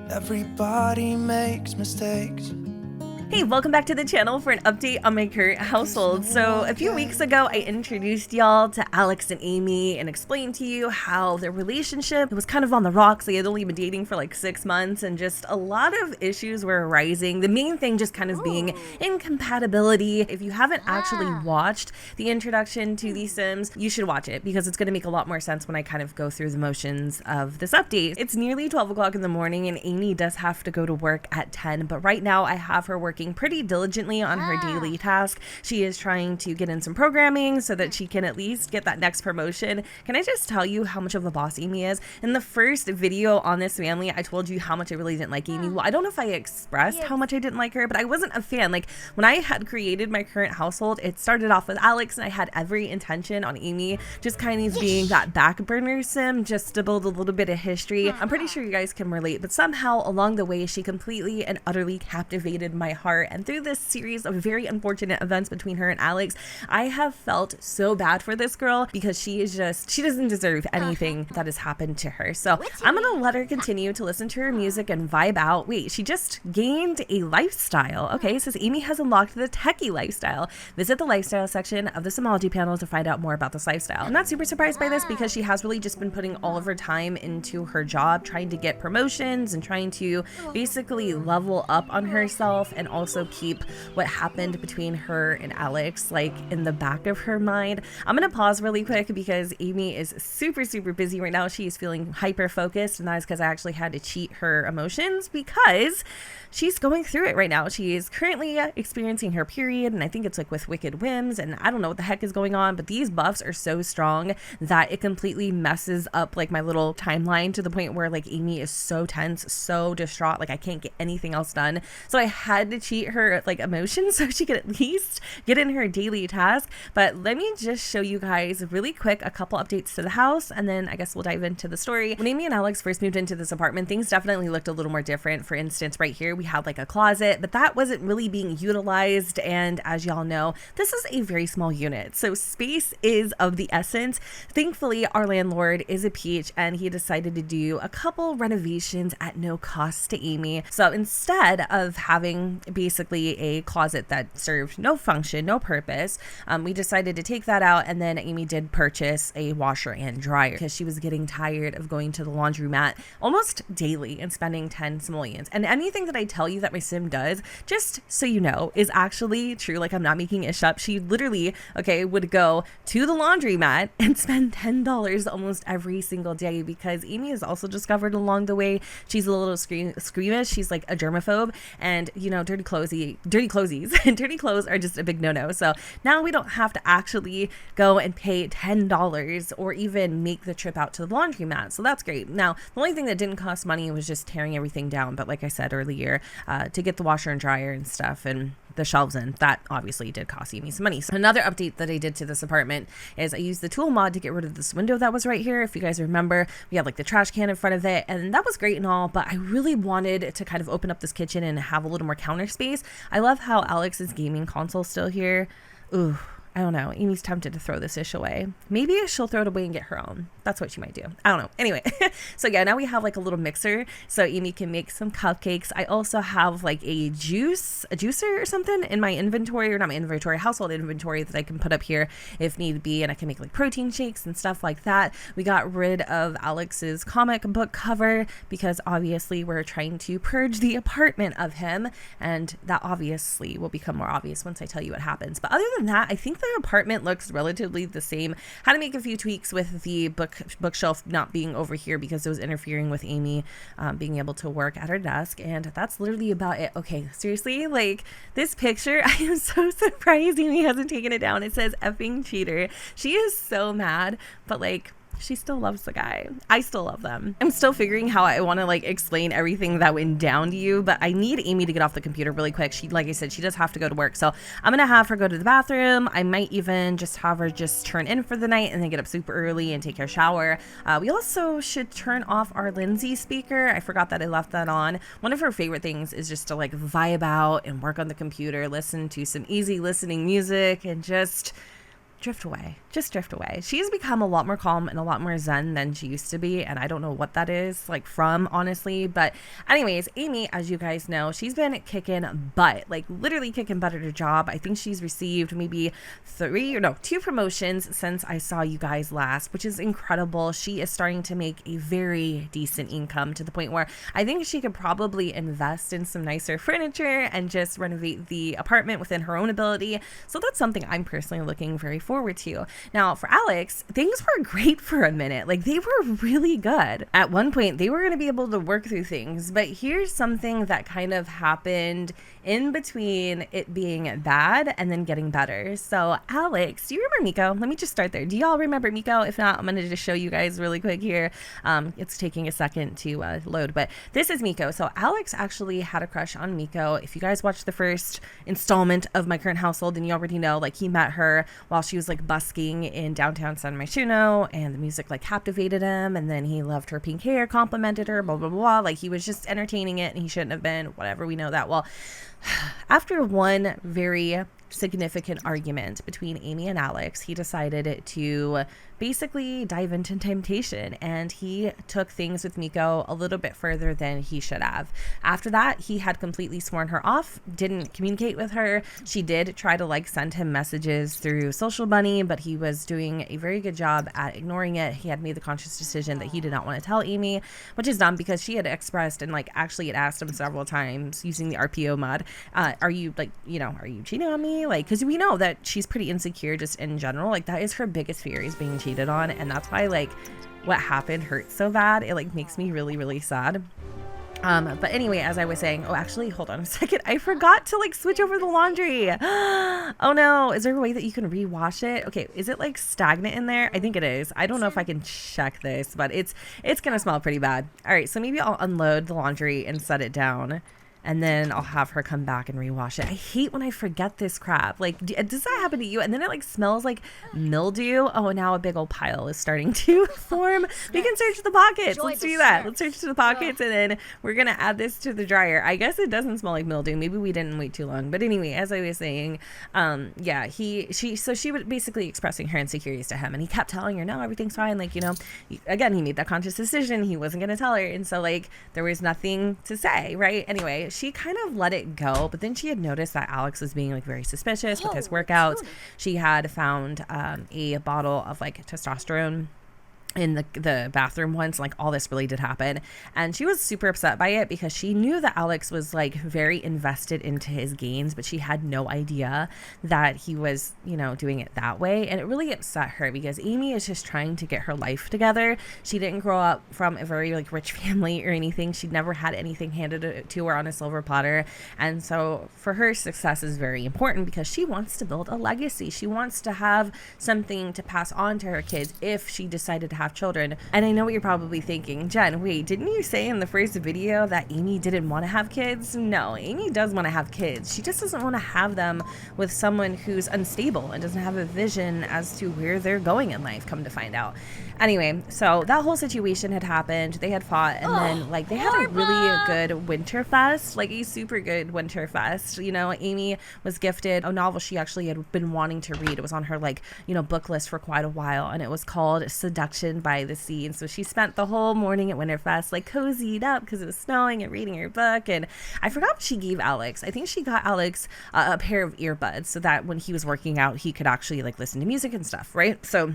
Everybody makes mistakes. Hey, welcome back to the channel for an update on my current household. So a few weeks ago, I introduced y'all to Alex and Amie and explained to you how their relationship was kind of on the rocks. They had only been dating for like 6 months and just a lot of issues were arising. The main thing just kind of being incompatibility. If you haven't actually watched the introduction to these Sims, you should watch it because it's going to make a lot more sense when I kind of go through the motions of this update. It's nearly 12 o'clock in the morning and Amie does have to go to work at 10, but right now I have her working pretty diligently on her daily task. She is trying to get in some programming so that she can at least get that next promotion. Can I just tell you how much of a boss Amie is? In the first video on this family, I told you how much I really didn't like Amie. Well, I don't know if I expressed how much I didn't like her, but I wasn't a fan. Like when I had created my current household, it started off with Alex and I had every intention on Amie just kind of being that back burner sim just to build a little bit of history. I'm pretty sure you guys can relate, but somehow along the way, she completely and utterly captivated my heart. And through this series of very unfortunate events between her and Alex, I have felt so bad for this girl because she doesn't deserve anything that has happened to her. So I'm gonna let her continue to listen to her music and vibe out. Wait, she just gained a lifestyle. Okay, it says Amie has unlocked the techie lifestyle. Visit the lifestyle section of the Simology panel to find out more about this lifestyle. I'm not super surprised by this because she has really just been putting all of her time into her job, trying to get promotions and trying to basically level up on herself and also keep what happened between her and Alex like in the back of her mind. I'm gonna pause really quick because Amie is super busy right now. She is feeling hyper focused, and that is because I actually had to cheat her emotions because she's going through it right now. She is currently experiencing her period, and I think it's like with wicked whims, and I don't know what the heck is going on, but these buffs are so strong that it completely messes up like my little timeline to the point where like Amie is so tense, so distraught, like I can't get anything else done. So I had to cheat her like emotions so she could at least get in her daily task. But let me just show you guys really quick a couple updates to the house, and then I guess we'll dive into the story. When Amie and Alex first moved into this apartment, things definitely looked a little more different. For instance, right here we had like a closet, but that wasn't really being utilized, and as y'all know, this is a very small unit, so space is of the essence. Thankfully, our landlord is a peach and he decided to do a couple renovations at no cost to Amie. So instead of having basically a closet that served no function, no purpose, we decided to take that out, and then Amie did purchase a washer and dryer because she was getting tired of going to the laundromat almost daily and spending 10 simoleons. And anything that I tell you that my sim does, just so you know, is actually true. Like I'm not making ish up. She literally, would go to the laundromat and spend $10 almost every single day because Amie has also discovered along the way she's a little squeamish. She's like a germaphobe, and you know, dirty clothies and dirty clothes are just a big no-no. So now we don't have to actually go and pay $10 or even make the trip out to the laundromat. So that's great. Now, the only thing that didn't cost money was just tearing everything down. But like I said earlier, to get the washer and dryer and stuff and the shelves in, that obviously did cost me some money. So another update that I did to this apartment is I used the tool mod to get rid of this window that was right here. If you guys remember, we had like the trash can in front of it, and that was great and all, but I really wanted to kind of open up this kitchen and have a little more counter space. I love how Alex's gaming console is still here. Ooh, I don't know. Amie's tempted to throw this dish away. Maybe she'll throw it away and get her own. That's what she might do. I don't know. Anyway, so yeah, now we have like a little mixer so Amie can make some cupcakes. I also have like a juicer or something in my inventory, or not my inventory, household inventory that I can put up here if need be, and I can make like protein shakes and stuff like that. We got rid of Alex's comic book cover because obviously we're trying to purge the apartment of him, and that obviously will become more obvious once I tell you what happens. But other than that, I think the apartment looks relatively the same. Had to make a few tweaks with the bookshelf not being over here because it was interfering with Amie being able to work at her desk, and that's literally about it. Okay, seriously, like this picture, I am so surprised Amie hasn't taken it down. It says effing cheater. She is so mad, but like she still loves the guy. I still love them. I'm still figuring how I want to like explain everything that went down to you, but I need Amie to get off the computer really quick. She, like I said, she does have to go to work. So I'm going to have her go to the bathroom. I might even just have her just turn in for the night and then get up super early and take her shower. We also should turn off our Lindsay speaker. I forgot that I left that on. One of her favorite things is just to like vibe out and work on the computer, listen to some easy listening music, and just drift away. Just drift away. She's become a lot more calm and a lot more zen than she used to be, and I don't know what that is like from, honestly. But anyways, Amie, as you guys know, she's been kicking butt, like literally kicking butt at her job. I think she's received maybe 2 promotions since I saw you guys last, which is incredible. She is starting to make a very decent income to the point where I think she could probably invest in some nicer furniture and just renovate the apartment within her own ability. So that's something I'm personally looking very forward to. Now for Alex, things were great for a minute. Like they were really good. At one point they were going to be able to work through things, but here's something that kind of happened in between it being bad and then getting better. So Alex, do you remember Miko? Let me just start there. Do y'all remember Miko? If not, I'm going to just show you guys really quick here. It's taking a second to load, but this is Miko. So Alex actually had a crush on Miko. If you guys watched the first installment of My Current Household, then you already know, like, he met her while she was like busking in downtown San Myshuno, and the music like captivated him, and then he loved her pink hair, complimented her, blah blah blah. Like he was just entertaining it, and he shouldn't have been, whatever, we know that. Well, after one very significant argument between Amie and Alex, he decided to basically dive into temptation, and he took things with Miko a little bit further than he should have. After that, he had completely sworn her off, didn't communicate with her. She did try to like send him messages through Social Bunny, but he was doing a very good job at ignoring it. He had made the conscious decision that he did not want to tell Amie, which is dumb because she had expressed and like actually had asked him several times using the RPO mod, are you like, you know, are you cheating on me? Like, because we know that she's pretty insecure just in general. Like that is her biggest fear, is being cheated on, and that's why like what happened hurts so bad. It like makes me really, really sad. But anyway, as I was saying, oh, actually, hold on a second. I forgot to like switch over the laundry. Oh no, is there a way that you can rewash it? Okay, is it like stagnant in there? I think it is. I don't know if I can check this, but it's gonna smell pretty bad. All right, so maybe I'll unload the laundry and set it down, and then I'll have her come back and rewash it. I hate when I forget this crap. Like, does that happen to you? And then it like smells like mildew. Oh, now a big old pile is starting to form. We can search the pockets. Let's do that. Let's search to the pockets, and then we're going to add this to the dryer. I guess it doesn't smell like mildew. Maybe we didn't wait too long. But anyway, as I was saying, yeah, she was basically expressing her insecurities to him, and he kept telling her, no, everything's fine. Like, you know, again, he made that conscious decision. He wasn't going to tell her. And so like, there was nothing to say, right? Anyway, she kind of let it go, but then she had noticed that Alex was being like very suspicious with his workouts. She had found a bottle of like testosterone in the bathroom once. Like all this really did happen, and she was super upset by it because she knew that Alex was like very invested into his gains, but she had no idea that he was, you know, doing it that way. And it really upset her because Amie is just trying to get her life together. She didn't grow up from a very like rich family or anything. She'd never had anything handed to her on a silver platter, and so for her, success is very important because she wants to build a legacy. She wants to have something to pass on to her kids if she decided to have children. And I know what you're probably thinking, Jen, wait, didn't you say in the first video that Amie didn't want to have kids? No, Amie does want to have kids. She just doesn't want to have them with someone who's unstable and doesn't have a vision as to where they're going in life, come to find out. Anyway, so that whole situation had happened. They had fought, and then like they had a really good winter fest, like a super good winter fest. You know, Amie was gifted a novel she actually had been wanting to read. It was on her like, you know, book list for quite a while, and it was called Seduction by the Sea. And so she spent the whole morning at Winterfest like cozied up because it was snowing and reading her book. And I forgot what she gave Alex. I think she got Alex a pair of earbuds so that when he was working out, he could actually like listen to music and stuff, right? So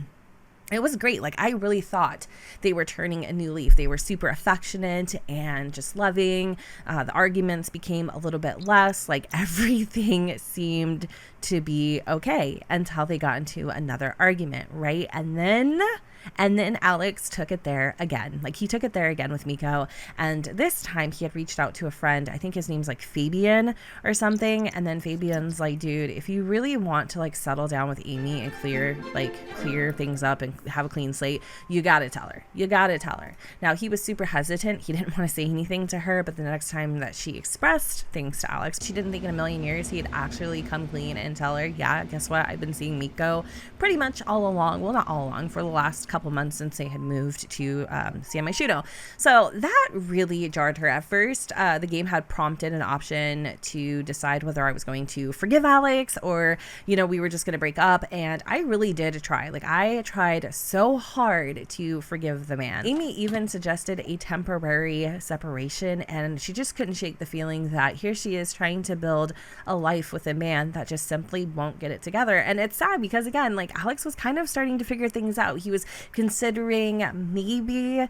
it was great. Like, I really thought they were turning a new leaf. They were super affectionate and just loving. The arguments became a little bit less. Like, everything seemed to be okay until they got into another argument, right? And then Alex took it there again. Like, he took it there again with Miko. And this time he had reached out to a friend. I think his name's like Fabian or something. And then Fabian's like, dude, if you really want to like settle down with Amie and clear things up and have a clean slate. You gotta tell her. You gotta tell her. Now, he was super hesitant. He didn't want to say anything to her, but the next time that she expressed things to Alex, she didn't think in a million years he'd actually come clean and tell her, yeah, guess what? I've been seeing Miko pretty much all along. Well, not all along, for the last couple months since they had moved to Shudo. So that really jarred her at first. The game had prompted an option to decide whether I was going to forgive Alex or, you know, we were just going to break up. And I really did try. Like, I tried so hard to forgive the man. Amie even suggested a temporary separation, and she just couldn't shake the feeling that here she is trying to build a life with a man that just simply won't get it together. And it's sad because, again, like, Alex was kind of starting to figure things out. He was considering maybe,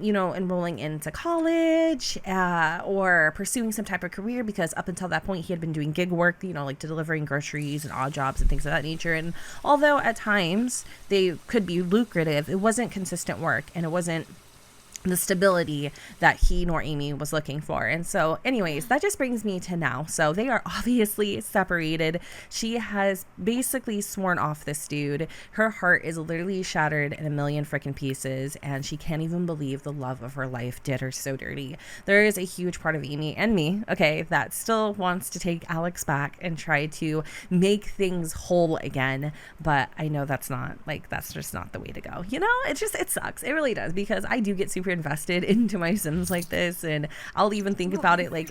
you know, enrolling into college or pursuing some type of career, because up until that point he had been doing gig work, you know, like delivering groceries and odd jobs and things of that nature. And although at times they could be lucrative, it wasn't consistent work, and it wasn't the stability that he nor Amie was looking for. And so anyways, that just brings me to now. So they are obviously separated. She has basically sworn off this dude. Her heart is literally shattered in a million freaking pieces, and she can't even believe the love of her life did her so dirty. There is a huge part of Amie and me, okay, that still wants to take Alex back and try to make things whole again, but I know that's just not the way to go. You know, it sucks. It really does, because I do get super invested into my Sims like this, and I'll even think about it, like,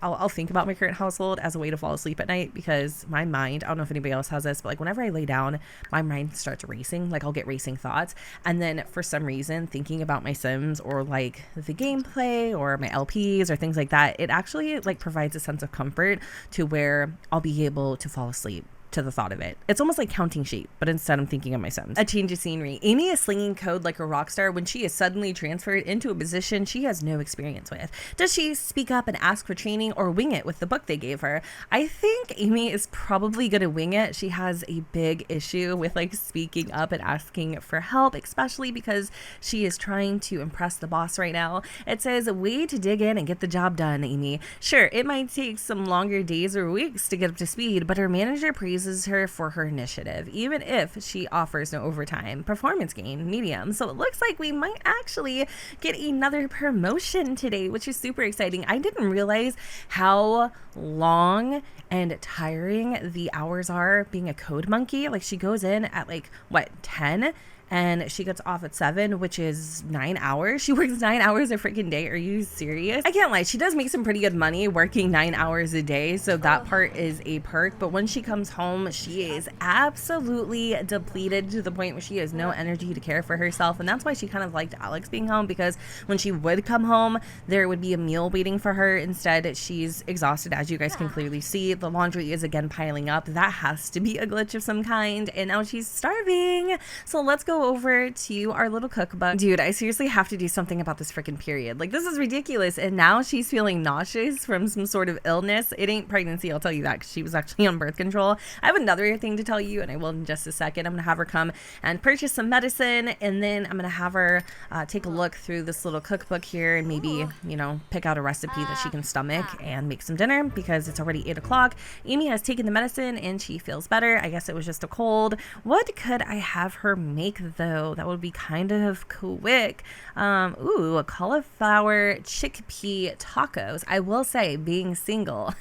I'll think about my current household as a way to fall asleep at night, because my mind, I don't know if anybody else has this, but like whenever I lay down, my mind starts racing. Like, I'll get racing thoughts, and then for some reason thinking about my Sims or like the gameplay or my LPs or things like that, it actually like provides a sense of comfort to where I'll be able to fall asleep to the thought of it. It's almost like counting sheep, but instead I'm thinking of my Sims. A change of scenery. Amie is slinging code like a rock star when she is suddenly transferred into a position she has no experience with. Does she speak up and ask for training, or wing it with the book they gave her? I think Amie is probably gonna wing it. She has a big issue with like speaking up and asking for help, especially because she is trying to impress the boss right now. It says, way to dig in and get the job done, Amie. Sure, it might take some longer days or weeks to get up to speed, but her manager praises her for her initiative, even if she offers no overtime. Performance gain, medium. So it looks like we might actually get another promotion today, which is super exciting. I didn't realize how long and tiring the hours are being a code monkey. Like, she goes in at like, what, 10? And she gets off at 7, which is 9 hours. She works 9 hours a freaking day. Are you serious? I can't lie. She does make some pretty good money working 9 hours a day. So that part is a perk. But when she comes home, she is absolutely depleted to the point where she has no energy to care for herself. And that's why she kind of liked Alex being home, because when she would come home, there would be a meal waiting for her. Instead, she's exhausted, as you guys can clearly see. The laundry is again piling up. That has to be a glitch of some kind. And now she's starving. So let's go over to our little cookbook. Dude, I seriously have to do something about this freaking period. Like, this is ridiculous. And now she's feeling nauseous from some sort of illness. It ain't pregnancy, I'll tell you that, because she was actually on birth control. I have another thing to tell you, and I will in just a second. I'm gonna have her come and purchase some medicine, and then I'm gonna have her take a look through this little cookbook here and maybe, you know, pick out a recipe that she can stomach and make some dinner, because it's already 8 o'clock. Amie has taken the medicine and she feels better. I guess it was just a cold. What could I have her make though? That would be kind of quick. Ooh, a cauliflower chickpea tacos. I will say, being single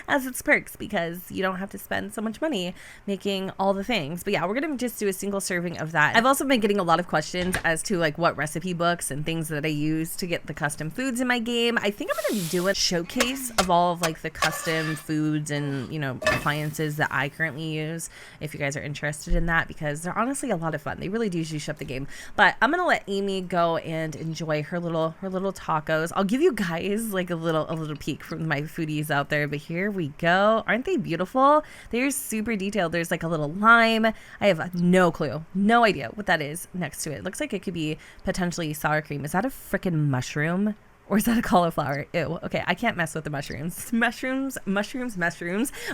has its perks, because you don't have to spend so much money making all the things. But yeah, we're gonna just do a single serving of that. I've also been getting a lot of questions as to like what recipe books and things that I use to get the custom foods in my game. I think I'm gonna do a showcase of all of like the custom foods and, you know, appliances that I currently use, if you guys are interested in that, because they're honestly a lot of fun. They really do juice up the game. But I'm gonna let Amie go and enjoy her little tacos. I'll give you guys like a little peek from my foodies out there, but here we go. Aren't they beautiful? They're super detailed. There's like a little lime. I have no clue, no idea what that is next to it. Looks like it could be potentially sour cream. Is that a freaking mushroom? Or is that a cauliflower? Ew. Okay, I can't mess with the mushrooms. Mushrooms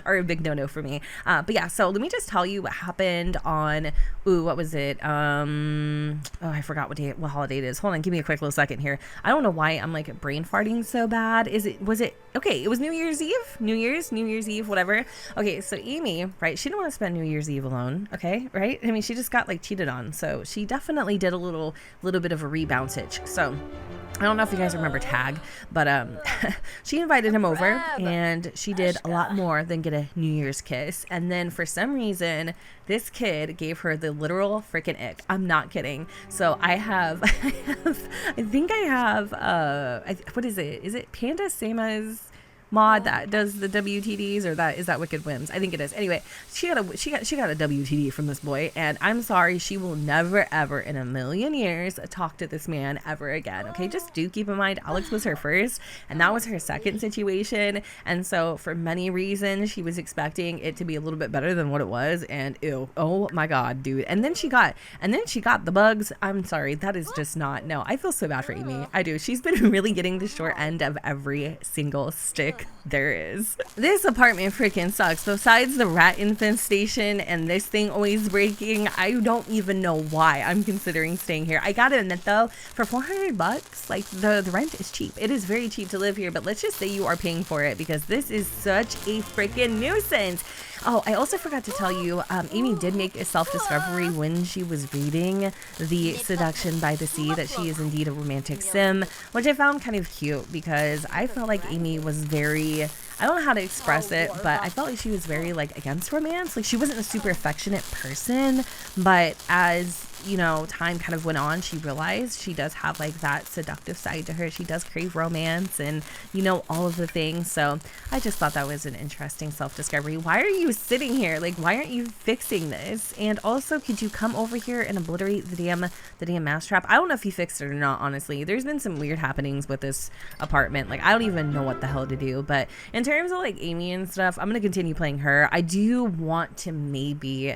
are a big no-no for me. But yeah, so let me just tell you what happened on, what was it? Oh, I forgot what holiday it is. Hold on, give me a quick little second here. I don't know why I'm like brain farting so bad. Okay, it was New Year's Eve? New Year's Eve, whatever. Okay, so Amie, right, she didn't want to spend New Year's Eve alone, okay, right? I mean, she just got like cheated on, so she definitely did a little bit of a rebound sitch. So I don't know if you guys remember Tag, but she invited him over and she did a lot more than get a New Year's kiss. And then for some reason, this kid gave her the literal freaking ick. I'm not kidding. So I think I have, what is it? Is it Panda Sama's mod that does the WTDs, or is that Wicked Whims? I think it is. Anyway, she got a WTD from this boy, and I'm sorry, she will never ever in a million years talk to this man ever again. Okay, just do keep in mind Alex was her first and that was her second situation, and so for many reasons she was expecting it to be a little bit better than what it was, and ew, oh my god, dude. And then she got the bugs. I'm sorry, that is just not, no, I feel so bad for Amie. I do. She's been really getting the short end of every single stick there is. This apartment freaking sucks. Besides the rat infestation and this thing always breaking, I don't even know why I'm considering staying here. I gotta admit though, for $400, like the rent is cheap. It is very cheap to live here, but let's just say you are paying for it because this is such a freaking nuisance. Oh, I also forgot to tell you, Amie did make a self-discovery when she was reading the Seduction by the Sea that she is indeed a romantic sim, which I found kind of cute because I felt like Amie was very, I don't know how to express it, but I felt like she was very like against romance. Like she wasn't a super affectionate person, but as you know, time kind of went on, she realized she does have like that seductive side to her. She does crave romance and, you know, all of the things. So I just thought that was an interesting self-discovery. Why are you sitting here? Like, why aren't you fixing this? And also, could you come over here and obliterate the damn mouse trap? I don't know if you fixed it or not, honestly. There's been some weird happenings with this apartment. Like, I don't even know what the hell to do. But in terms of like Amie and stuff, I'm going to continue playing her. I do want to maybe,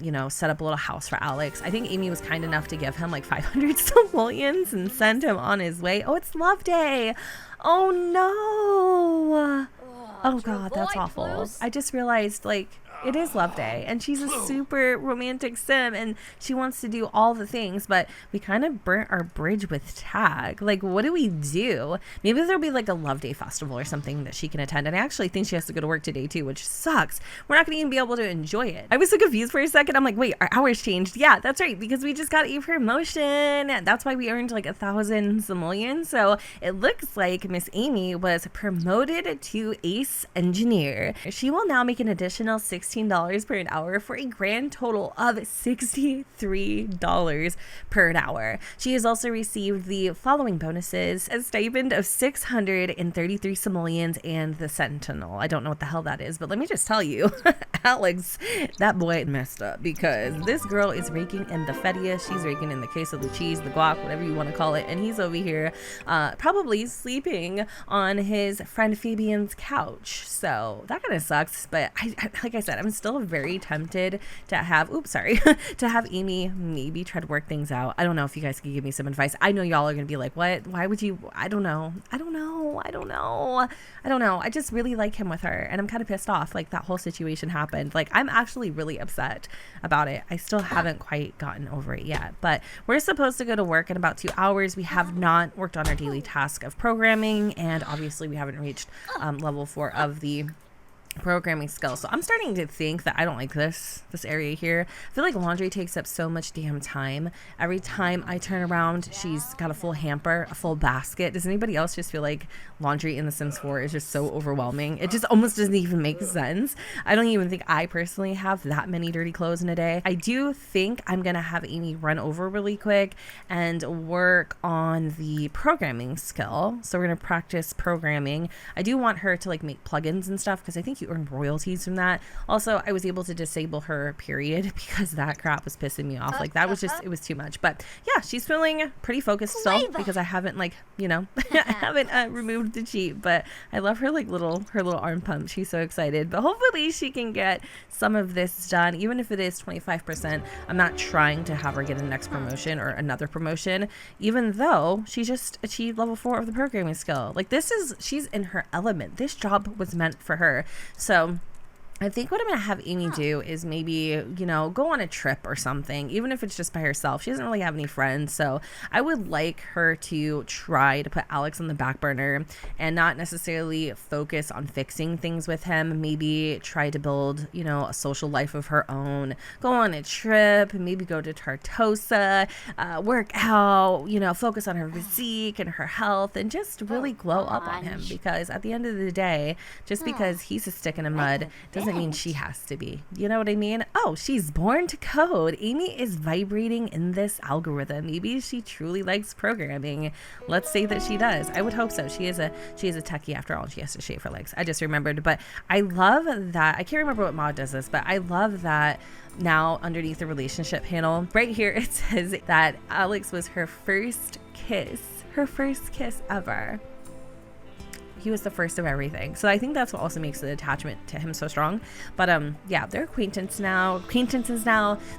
you know, set up a little house for Alex. I think Amie was kind enough to give him like 500 simoleons and send him on his way. Oh, it's Love Day. Oh no. Oh god, that's awful. I just realized like it is Love Day and she's a super romantic sim and she wants to do all the things, but we kind of burnt our bridge with Tag. Like, what do we do? Maybe there'll be like a Love Day festival or something that she can attend, and I actually think she has to go to work today too, which sucks. We're not gonna even be able to enjoy it. I was so confused for a second. I'm like, wait, our hours changed. Yeah, that's right, because we just got a promotion. That's why we earned like 1,000 simoleons. So it looks like Miss Amie was promoted to ace engineer. She will now make an additional $16 per an hour for a grand total of $63 per an hour. She has also received the following bonuses: a stipend of 633 simoleons and the Sentinel. I don't know what the hell that is, but let me just tell you, Alex, that boy messed up, because this girl is raking in the fetia, she's raking in the queso, the cheese, the guac, whatever you want to call it, and he's over here probably sleeping on his friend Fabian's couch. So that kind of sucks, but I like I said, I'm still very tempted to have, to have Amie maybe try to work things out. I don't know if you guys can give me some advice. I know y'all are gonna be like, what? Why would you? I don't know. I just really like him with her, and I'm kind of pissed off. Like, that whole situation happened. Like, I'm actually really upset about it. I still haven't quite gotten over it yet, but we're supposed to go to work in about 2 hours. We have not worked on our daily task of programming, and obviously we haven't reached level 4 of the programming skills. So I'm starting to think that I don't like this area here. I feel like laundry takes up so much damn time. Every time I turn around, she's got a full hamper, a full basket. Does anybody else just feel like laundry in The Sims 4 is just so overwhelming? It just almost doesn't even make sense. I don't even think I personally have that many dirty clothes in a day. I do think I'm gonna have Amie run over really quick and work on the programming skill. So we're gonna practice programming. I do want her to like make plugins and stuff, because I think you to earn royalties from that. Also, I was able to disable her period because that crap was pissing me off. Like that was just, it was too much. But yeah, she's feeling pretty focused still because I haven't like, you know, I haven't removed the cheat, but I love her like her little arm pump. She's so excited, but hopefully she can get some of this done, even if it is 25%. I'm not trying to have her get a next promotion or another promotion, even though she just achieved level 4 of the programming skill. Like she's in her element. This job was meant for her. So I think what I'm going to have Amie do is maybe, you know, go on a trip or something, even if it's just by herself. She doesn't really have any friends. So I would like her to try to put Alex on the back burner and not necessarily focus on fixing things with him. Maybe try to build, you know, a social life of her own, go on a trip, maybe go to Tartosa, work out, you know, focus on her physique and her health and just really glow up on him, because at the end of the day, just because he's a stick in the mud doesn't mean she has to be. You know what I mean? Oh, she's born to code. Amie is vibrating in this algorithm. Maybe she truly likes programming. Let's say that she does. I would hope so. She is a techie after all. She has to shave her legs. I just remembered. But I love that. I can't remember what mod does this, but I love that now underneath the relationship panel right here it says that Alex was her first kiss ever. He was the first of everything. So I think that's what also makes the attachment to him so strong. But yeah, they're acquaintances now.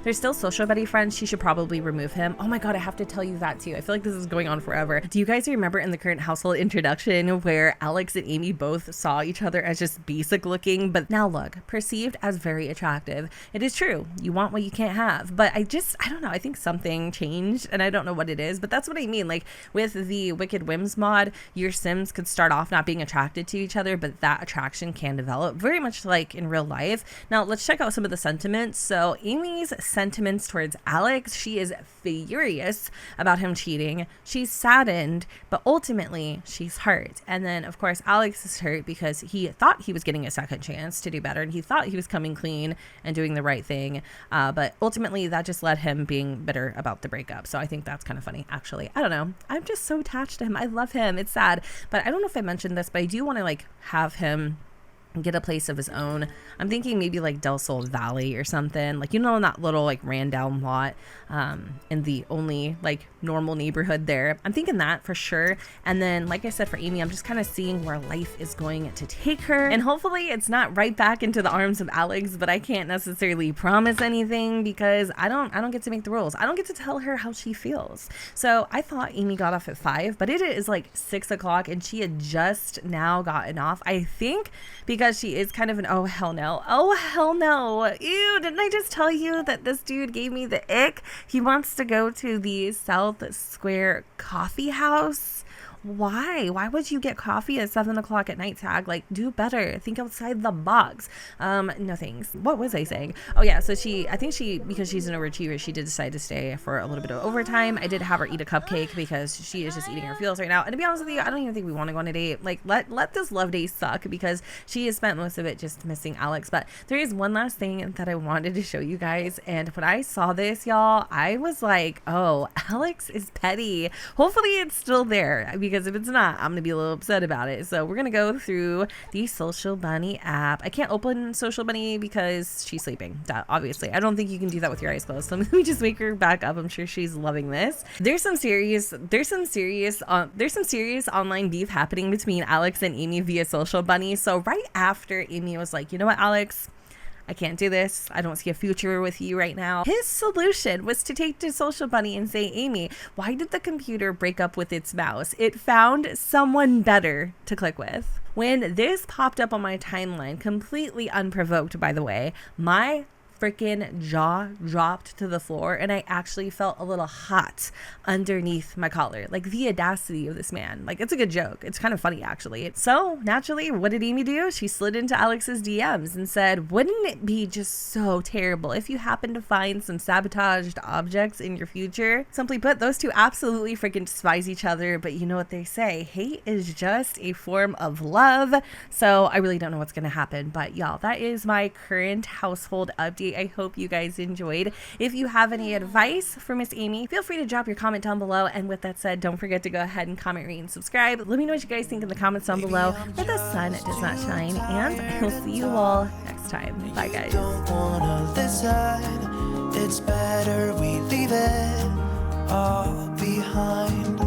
They're still social buddy friends. She should probably remove him. Oh my god, I have to tell you that too. I feel like this is going on forever. Do you guys remember in the current household introduction where Alex and Amie both saw each other as just basic looking, but now look, perceived as very attractive? It is true. You want what you can't have. But I don't know. I think something changed and I don't know what it is, but that's what I mean. Like with the Wicked Whims mod, your Sims could start off not being attracted to each other, but that attraction can develop very much like in real life. Now let's check out some of the sentiments. So Amie's sentiments towards Alex: she is furious about him cheating, she's saddened, but ultimately she's hurt. And then of course Alex is hurt because he thought he was getting a second chance to do better and he thought he was coming clean and doing the right thing, but ultimately that just led him being bitter about the breakup. So I think that's kind of funny, actually. I don't know, I'm just so attached to him. I love him. It's sad, but I don't know if I mentioned this, but I do want to like have him get a place of his own. I'm thinking maybe like Del Sol Valley or something, like, you know, in that little like ran down lot in the only like normal neighborhood there. I'm thinking that for sure. And then like I said, for Amie, I'm just kind of seeing where life is going to take her, and hopefully it's not right back into the arms of Alex, but I can't necessarily promise anything because I don't get to make the rules. I don't get to tell her how she feels. So I thought Amie got off at 5, but it is like 6 o'clock and she had just now gotten off, I think, because she is kind of an oh hell no, ew, didn't I just tell you that this dude gave me the ick? He wants to go to the South Square coffee house. Why would you get coffee at 7 o'clock at night, Tag? Like, do better, think outside the box. No thanks. What was I saying? Oh yeah, so I think because she's an overachiever, she did decide to stay for a little bit of overtime. I did have her eat a cupcake because she is just eating her feels right now, and to be honest with you, I don't even think we want to go on a date. Like, let this love day suck because she has spent most of it just missing Alex. But there is one last thing that I wanted to show you guys, and when I saw this, y'all, I was like, oh, Alex is petty. Hopefully it's still there, because if it's not, I'm gonna be a little upset about it. So we're gonna go through the Social Bunny app. I can't open Social Bunny because she's sleeping. Obviously, I don't think you can do that with your eyes closed. So let me just wake her back up. I'm sure she's loving this. There's some serious online beef happening between Alex and Amie via Social Bunny. So right after Amie was like, you know what, Alex, I can't do this. I don't see a future with you right now. His solution was to take to Social Bunny and say, Amie, why did the computer break up with its mouse? It found someone better to click with. When this popped up on my timeline, completely unprovoked, by the way, my freaking jaw dropped to the floor and I actually felt a little hot underneath my collar. Like, the audacity of this man. Like, it's a good joke. It's kind of funny, actually. So naturally, what did Amie do? She slid into Alex's DMs and said, wouldn't it be just so terrible if you happen to find some sabotaged objects in your future? Simply put, those two absolutely freaking despise each other, but you know what they say, hate is just a form of love. So I really don't know what's gonna happen, but y'all, that is my current household update. update. I hope you guys enjoyed. If you have any advice for Miss Amie, feel free to drop your comment down below. And with that said, don't forget to go ahead and comment, rate, and subscribe. Let me know what you guys think in the comments down below, where the sun does not shine. And I will see you all next time. Bye, guys. Don't wanna listen. It's better we leave it all behind.